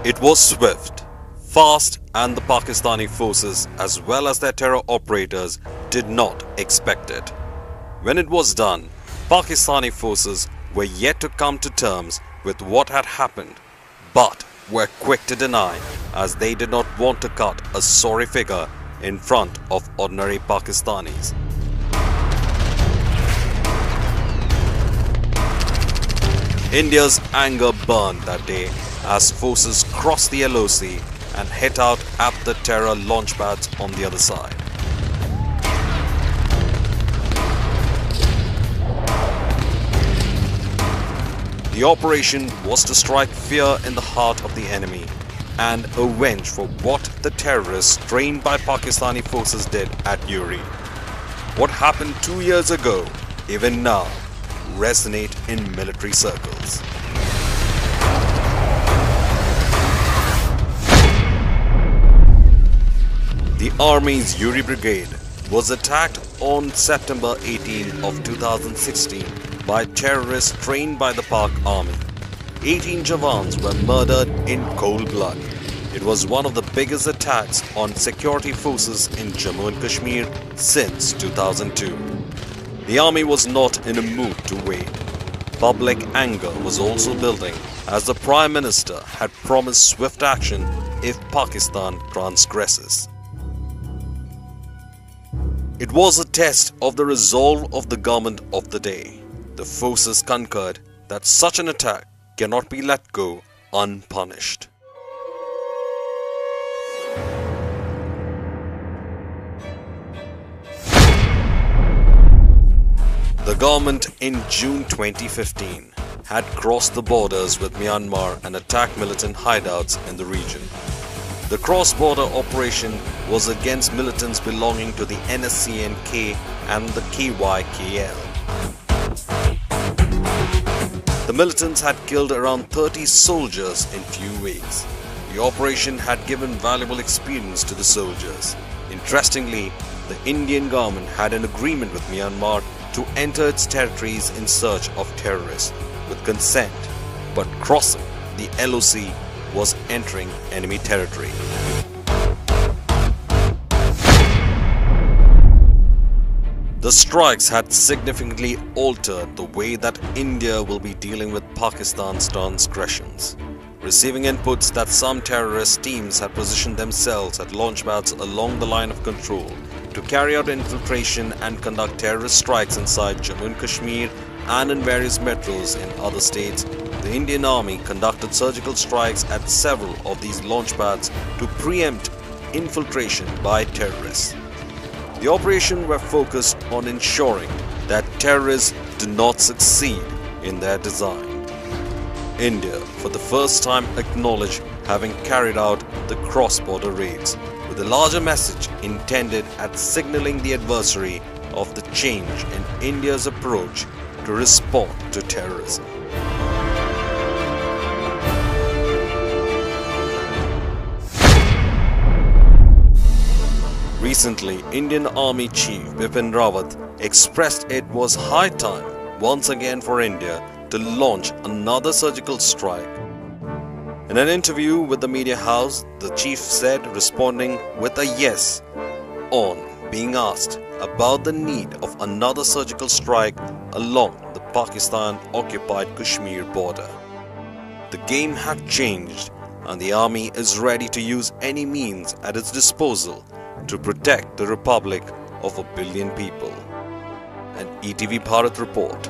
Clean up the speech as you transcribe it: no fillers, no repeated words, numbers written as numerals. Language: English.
It was swift, fast, and the Pakistani forces as well as their terror operators did not expect it. When it was done, Pakistani forces were yet to come to terms with what had happened, but were quick to deny as they did not want to cut a sorry figure in front of ordinary Pakistanis. India's anger burned that day as forces crossed the LOC and hit out at the terror launchpads on the other side. The operation was to strike fear in the heart of the enemy and avenge for what the terrorists trained by Pakistani forces did at Uri. What happened 2 years ago, even now, resonate in military circles. The Army's Uri Brigade was attacked on September 18 of 2016 by terrorists trained by the Pak Army. 18 Jawans were murdered in cold blood. It was one of the biggest attacks on security forces in Jammu and Kashmir since 2002. The army was not in a mood to wait. Public anger was also building as the Prime Minister had promised swift action if Pakistan transgresses. It was a test of the resolve of the government of the day. The forces concurred that such an attack cannot be let go unpunished. The government in June 2015 had crossed the borders with Myanmar and attacked militant hideouts in the region. The cross-border operation was against militants belonging to the NSCN-K and the KYKL. The militants had killed around 30 soldiers in few weeks. The operation had given valuable experience to the soldiers. Interestingly, the Indian government had an agreement with Myanmar to enter its territories in search of terrorists with consent, but crossing the LOC was entering enemy territory. The strikes had significantly altered the way that India will be dealing with Pakistan's transgressions. Receiving inputs that some terrorist teams had positioned themselves at launchpads along the line of control to carry out infiltration and conduct terrorist strikes inside Jammu and Kashmir and in various metros in other states, the Indian Army conducted surgical strikes at several of these launchpads to preempt infiltration by terrorists. The operation were focused on ensuring that terrorists do not succeed in their design. India, for the first time, acknowledged having carried out the cross-border raids, with a larger message intended at signaling the adversary of the change in India's approach to respond to terrorism. Recently, Indian Army Chief Bipin Rawat expressed it was high time once again for India to launch another surgical strike. In an interview with the media house, the chief said, responding with a yes on being asked about the need of another surgical strike along the Pakistan-occupied Kashmir border. The game had changed and the army is ready to use any means at its disposal to protect the Republic of a billion people. An ETV Bharat report.